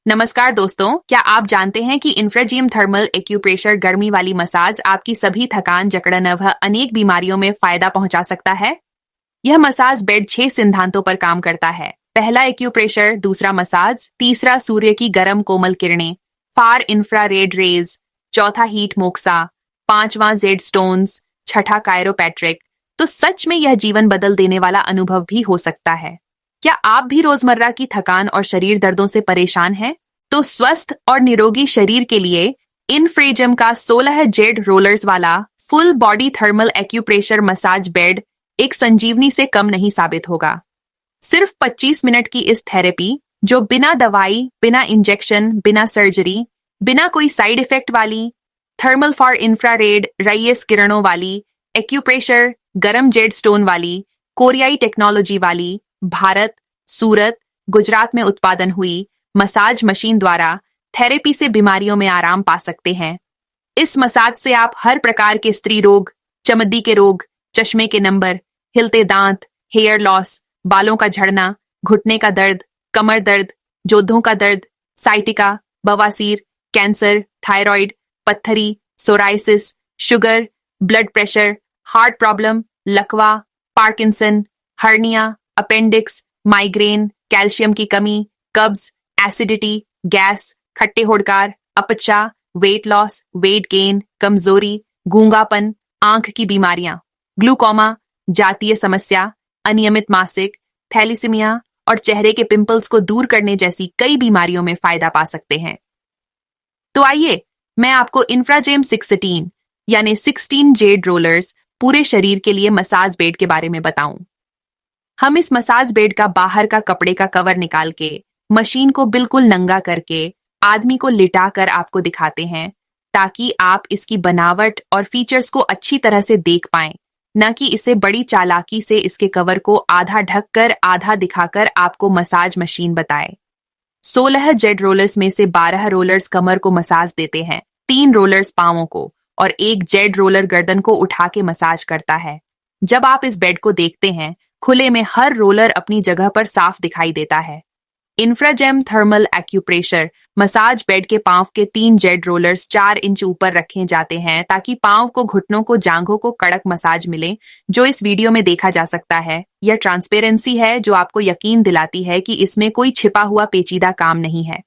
नमस्कार दोस्तों, क्या आप जानते हैं कि इंफ्राजीम थर्मल एक्यूप्रेशर गर्मी वाली मसाज आपकी सभी थकान, जकड़न व अनेक बीमारियों में फायदा पहुंचा सकता है। यह मसाज बेड 6 सिद्धांतों पर काम करता है। पहला एक्यूप्रेशर, दूसरा मसाज, तीसरा सूर्य की गर्म कोमल किरणें, फार इंफ्रारेड रेज, चौथा हीट मोक्सा, पांचवा जेड स्टोन्स, छठा कायरोपैट्रिक। तो सच में यह जीवन बदल देने वाला अनुभव भी हो सकता है। क्या आप भी रोजमर्रा की थकान और शरीर दर्दों से परेशान हैं? तो स्वस्थ और निरोगी शरीर के लिए इनफ्रेजम का 16 जेड रोलर्स वाला full body thermal acupressure massage bed एक संजीवनी से कम नहीं साबित होगा। सिर्फ 25 मिनट की इस थेरेपी, जो बिना दवाई, बिना इंजेक्शन, बिना सर्जरी, बिना कोई साइड इफेक्ट वाली, थर्मल फॉर इंफ्रारेड रईस किरणों वाली, एक्यूप्रेशर, गरम जेड स्टोन वाली, कोरियाई टेक्नोलॉजी वाली, भारत, सूरत, गुजरात में उत्पादन हुई मसाज मशीन द्वारा थेरेपी से बीमारियों में आराम पा सकते हैं। इस मसाज से आप हर प्रकार के स्त्री रोग, चमड़ी के रोग, चश्मे के नंबर, हिलते दांत, हेयर लॉस, बालों का झड़ना, घुटने का दर्द, कमर दर्द, जोधों का दर्द, साइटिका, बवासीर, कैंसर, थायराइड, पत्थरी, psoriasis, sugar, blood pressure, heart problem, लकवा, Parkinson, hernia, appendix, migraine, calcium की कमी, कब्ज, एसिडिटी, गैस, खट्टे होड़कार, अपचा, वेट लॉस, वेट गेन, कमजोरी, गूंगापन, आंख की बीमारियां, ग्लूकोमा, जातीय समस्या, अनियमित मासिक, थैलीसीमिया और चेहरे के पिंपल्स को दूर करने जैसी कई बीमारियों में फायदा पा सकते हैं। तो आइए, मैं आपको इंफ्राजेम 16 यानी 16 जेड रोलर्स पूरे शरीर के लिए मसाज बेड के बारे में बताऊं। हम इस मसाज बेड का बाहर का कपड़े का कवर निकाल के, मशीन को बिल्कुल नंगा करके, आदमी को लिटा कर आपको दिखाते हैं, ताकि आप इसकी बनावट और फीचर्स को अच्छी तरह से देख पाएं, न कि इसे बड़ी चालाकी से इसके कवर को आधा ढक कर आधा दिखाकर आपको मसाज मशीन बताए। 16 जेड रोलर्स में से 12 रोलर्स कमर को मसाज देते हैं, 3 रोलर्स पांवों को और एक जेड रोलर गर्दन को उठा के मसाज करता है। जब आप इस बेड को देखते हैं, खुले में हर रोलर अपनी जगह पर साफ दिखाई देता है। इंफ्राजेम थर्मल एक्यूप्रेशर मसाज बेड के पांव के 3 जेड रोलर्स 4 इंच ऊपर रखे जाते हैं, ताकि पांव को, घुटनों को, जांघों को कड़क मसाज मिले, जो इस वीडियो में देखा जा सकता है। यह ट्रांसपेरेंसी है जो आपको यकीन दिलाती है कि इसमें कोई छिपा हुआ पेचीदा काम नहीं है।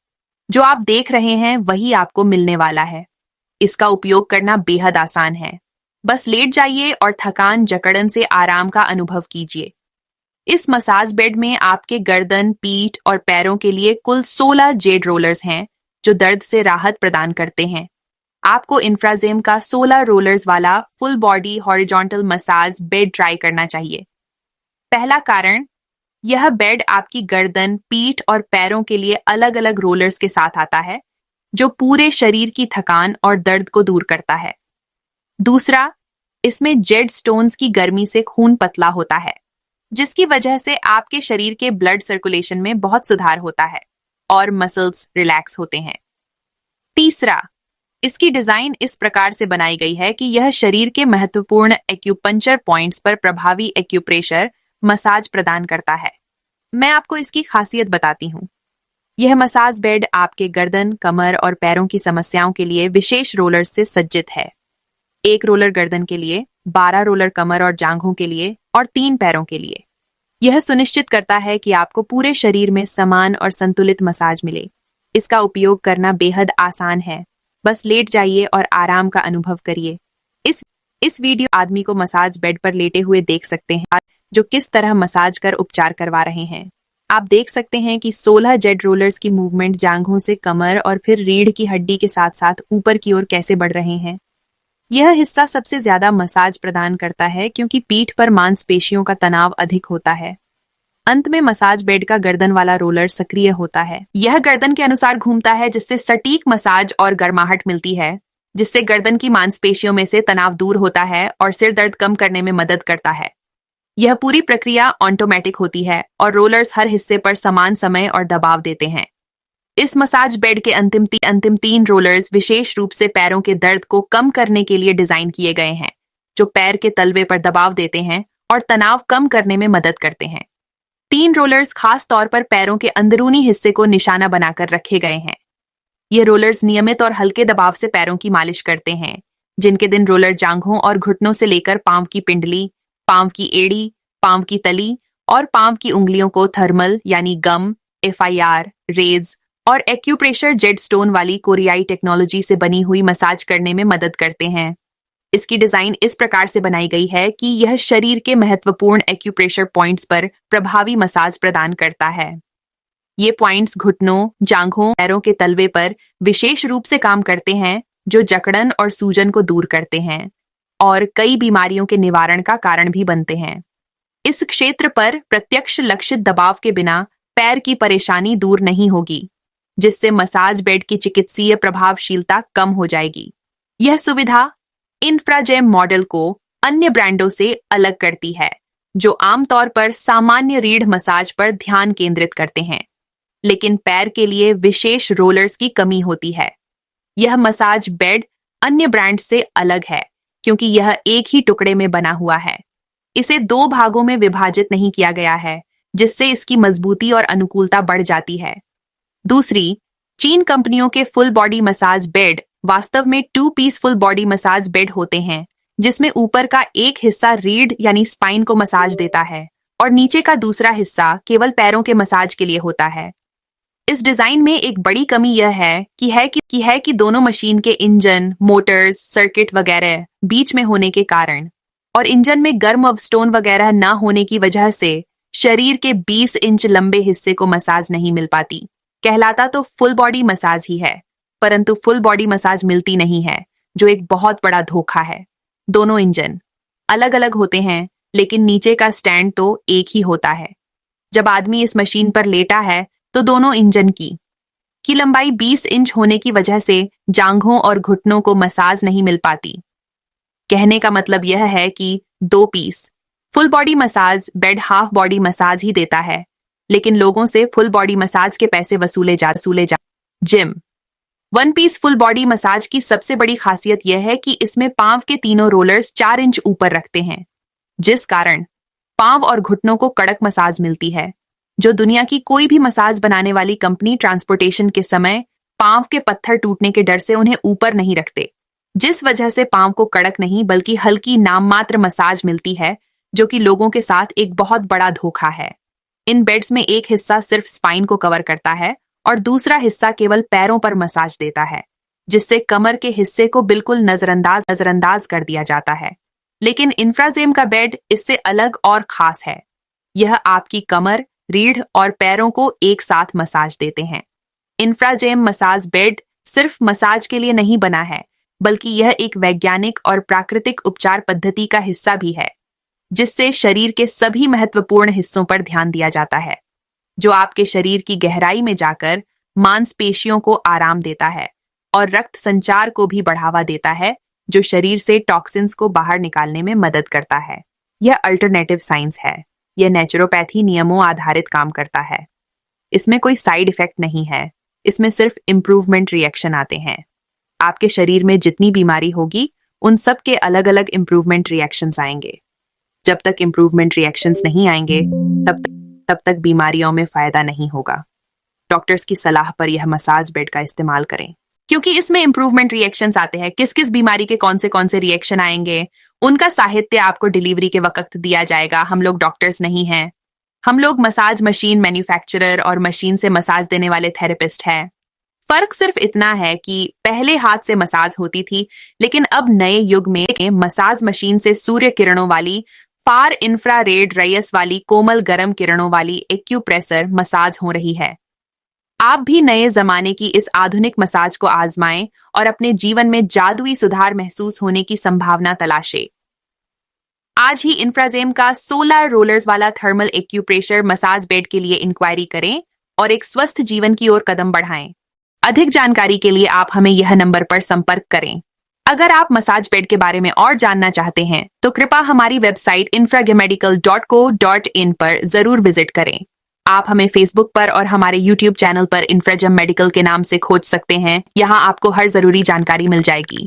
जो आप देख रहे हैं वही आपको मिलने वाला है। इसका उपयोग करना बेहद आसान है। बस लेट जाइए और थकान, जकड़न से आराम का अनुभव कीजिए। इस मसाज बेड में आपके गर्दन, पीठ और पैरों के लिए कुल 16 जेड रोलर्स हैं, जो दर्द से राहत प्रदान करते हैं। आपको इंफ्राजेम का 16 रोलर्स वाला full body horizontal massage bed try करना चाहिए। पहला कारण, यह बेड आपकी गर्दन, पीठ और पैरों के लिए अलग अलग रोलर्स के साथ आता है, जो पूरे शरीर की थकान और दर्द को दूर करता है। दूसरा, इसमें जेड स्टोन्स की गर्मी से खून पतला होता है, जिसकी वजह से आपके शरीर के ब्लड सर्कुलेशन में बहुत सुधार होता है और मसल्स रिलैक्स होते हैं। तीसरा, इसकी डिजाइन इस प्रकार से बनाई गई है कि यह शरीर के महत्वपूर्ण एक्यूपंक्चर पॉइंट्स पर प्रभावी एक्यूप्रेशर मसाज प्रदान करता है। मैं आपको इसकी खासियत बताती हूँ। यह मसाज बेड आपके गर्दन, कमर और पैरों की समस्याओं के लिए विशेष रोलर से सज्जित है। एक रोलर गर्दन के लिए, 12 रोलर कमर और जांघों के लिए और 3 पैरों के लिए। यह सुनिश्चित करता है कि आपको पूरे शरीर में समान और संतुलित मसाज मिले। इसका उपयोग करना बेहद आसान है। बस लेट जाइए और आराम का अनुभव करिए। इस इस वीडियो आदमी को मसाज बेड पर लेटे हुए देख सकते हैं, जो किस तरह मसाज कर उपचार करवा रहे हैं। आप देख सकते हैं कि 16 जेड रोलर्स की मूवमेंट जांघों से कमर और फिर रीढ़ की हड्डी के साथ साथ ऊपर की ओर कैसे बढ़ रहे हैं। यह हिस्सा सबसे ज्यादा मसाज प्रदान करता है, क्योंकि पीठ पर मांसपेशियों का तनाव अधिक होता है। अंत में मसाज बेड का गर्दन वाला रोलर सक्रिय होता है। यह गर्दन के अनुसार घूमता है, जिससे सटीक मसाज और गर्माहट मिलती है, जिससे गर्दन की मांसपेशियों में से तनाव दूर होता है और सिर दर्द कम करने में मदद करता है। यह पूरी प्रक्रिया ऑटोमेटिक होती है और रोलर्स हर हिस्से पर समान समय और दबाव देते हैं। इस मसाज बेड के अंतिम 3 रोलर्स विशेष रूप से पैरों के दर्द को कम करने के लिए डिजाइन किए गए हैं, जो पैर के तलवे पर दबाव देते हैं और तनाव कम करने में मदद करते हैं। 3 रोलर्स खास तौर पर पैरों के अंदरूनी हिस्से को निशाना बनाकर रखे गए हैं। ये रोलर्स नियमित और हल्के दबाव से पैरों की मालिश करते हैं। जिनके दिन रोलर जांघों और घुटनों से लेकर पांव की पिंडली, पांव की एड़ी, पांव की तली और पांव की उंगलियों को थर्मल यानी गम, FIR, रेज और एक्यूप्रेशर जेड स्टोन वाली कोरियाई टेक्नोलॉजी से बनी हुई मसाज करने में मदद करते हैं। इसकी डिजाइन इस प्रकार से बनाई गई है कि यह शरीर के महत्वपूर्ण एक्यूप्रेशर पॉइंट्स पर प्रभावी मसाज प्रदान करता है। ये पॉइंट्स घुटनों, जांघों, पैरों के तलवे पर विशेष रूप से काम करते हैं, जो जकड़न और सूजन को दूर करते हैं और कई बीमारियों के निवारण का कारण भी बनते हैं। इस क्षेत्र पर प्रत्यक्ष लक्षित दबाव के बिना पैर की परेशानी दूर नहीं होगी, जिससे मसाज बेड की चिकित्सीय प्रभावशीलता कम हो जाएगी। यह सुविधा इंफ्राजेम मॉडल को अन्य ब्रांडों से अलग करती है, जो आमतौर पर सामान्य रीढ़ मसाज पर ध्यान केंद्रित करते हैं, लेकिन पैर के लिए विशेष रोलर्स की कमी होती है। यह मसाज बेड अन्य ब्रांड से अलग है क्योंकि यह एक ही टुकड़े में बना हुआ है। इसे 2 भागों में विभाजित नहीं किया गया है, जिससे इसकी मजबूती और अनुकूलता बढ़ जाती है। दूसरी, चीन कंपनियों के फुल बॉडी मसाज बेड वास्तव में 2 piece full body massage bed होते हैं, जिसमें ऊपर का एक हिस्सा रीढ़ यानी स्पाइन को मसाज देता है और नीचे का दूसरा हिस्सा केवल पैरों के मसाज के लिए होता है। इस डिजाइन में एक बड़ी कमी यह है कि दोनों मशीन के इंजन, मोटर्स, सर्किट वगैरह बीच में होने के कारण और इंजन में गर्म अवस्टोन वगैरह न होने की वजह से शरीर के 20 इंच लंबे हिस्से को मसाज नहीं मिल पाती। कहलाता तो फुल बॉडी मसाज ही है, परंतु फुल बॉडी मसाज मिलती नहीं है, जो एक बहुत बड़ा धोखा है। दोनों इंजन अलग अलग होते हैं, लेकिन नीचे का स्टैंड तो एक ही होता है। जब आदमी इस मशीन पर लेटा है तो दोनों इंजन की लंबाई 20 इंच होने की वजह से जांघों और घुटनों को मसाज नहीं मिल पाती। कहने का मतलब यह है कि 2 piece full body massage bed half body massage ही देता है, लेकिन लोगों से फुल बॉडी मसाज के पैसे वसूले जा। जिम 1 पीस फुल बॉडी मसाज की सबसे बड़ी खासियत यह है कि इसमें पांव के तीनों रोलर्स 4 इंच ऊपर रखते हैं, जिस कारण पांव और घुटनों को कड़क मसाज मिलती है, जो दुनिया की कोई भी मसाज बनाने वाली कंपनी ट्रांसपोर्टेशन के समय पांव के पत्थर टूटने के डर से उन्हें ऊपर नहीं रखते, जिस वजह से पांव को कड़क नहीं बल्कि हल्की नाम मात्र मसाज मिलती है, जो कि लोगों के साथ एक बहुत बड़ा धोखा है। इन बेड्स में एक हिस्सा सिर्फ स्पाइन को कवर करता है और दूसरा हिस्सा केवल पैरों पर मसाज देता है, जिससे कमर के हिस्से को बिल्कुल नजरअंदाज कर दिया जाता है। लेकिन इंफ्राजेम का बेड इससे अलग और खास है। यह आपकी कमर, रीढ़ और पैरों को एक साथ मसाज देते हैं। इंफ्राजेम मसाज बेड सिर्फ मसाज के लिए नहीं बना है, बल्कि यह एक वैज्ञानिक और प्राकृतिक उपचार पद्धति का हिस्सा भी है, जिससे शरीर के सभी महत्वपूर्ण हिस्सों पर ध्यान दिया जाता है, जो आपके शरीर की गहराई में जाकर मांसपेशियों को आराम देता है और रक्त संचार को भी बढ़ावा देता है, जो शरीर से टॉक्सिन्स को बाहर निकालने में मदद करता है। यह अल्टरनेटिव साइंस है। यह नेचुरोपैथी नियमों आधारित काम करता है। इसमें कोई साइड इफेक्ट नहीं है, इसमें सिर्फ इम्प्रूवमेंट रिएक्शन आते हैं। आपके शरीर में जितनी बीमारी होगी, उन सब के अलग अलग इम्प्रूवमेंट रिएक्शंस आएंगे। जब तक इम्प्रूवमेंट रिएक्शंस नहीं आएंगे, तब तक बीमारियों में फायदा नहीं होगा। डॉक्टर्स की सलाह पर यह मसाज बेड का इस्तेमाल करें, क्योंकि इसमें इम्प्रूवमेंट रिएक्शंस आते हैं। किस किस बीमारी के कौन से रिएक्शन आएंगे, उनका साहित्य आपको डिलीवरी के वक्त दिया जाएगा। हम लोग डॉक्टर्स नहीं हैं, हम लोग मसाज मशीन मैन्युफैक्चरर और मशीन से मसाज देने वाले थेरेपिस्ट हैं। फर्क सिर्फ इतना है कि पहले हाथ से मसाज होती थी, लेकिन अब नए युग में मसाज मशीन से सूर्य किरणों वाली, फार इंफ्रारेड रेडियस वाली, कोमल गर्म किरणों वाली एक्यूप्रेशर मसाज हो रही है। आप भी नए जमाने की इस आधुनिक मसाज को आजमाएं और अपने जीवन में जादुई सुधार महसूस होने की संभावना तलाशें। आज ही इंफ्राजेम का 16 रोलर्स वाला थर्मल एक्यूप्रेशर मसाज बेड के लिए इंक्वायरी करें और एक स्वस्थ जीवन की ओर कदम बढ़ाएं। अधिक जानकारी के लिए आप हमें यह नंबर पर संपर्क करें। अगर आप मसाज बेड के बारे में और जानना चाहते हैं, तो कृपया हमारी वेबसाइट infragemedical.co.in पर जरूर विजिट करें। आप हमें फेसबुक पर और हमारे यूट्यूब चैनल पर इंफ्राजेम मेडिकल के नाम से खोज सकते हैं। यहाँ आपको हर जरूरी जानकारी मिल जाएगी।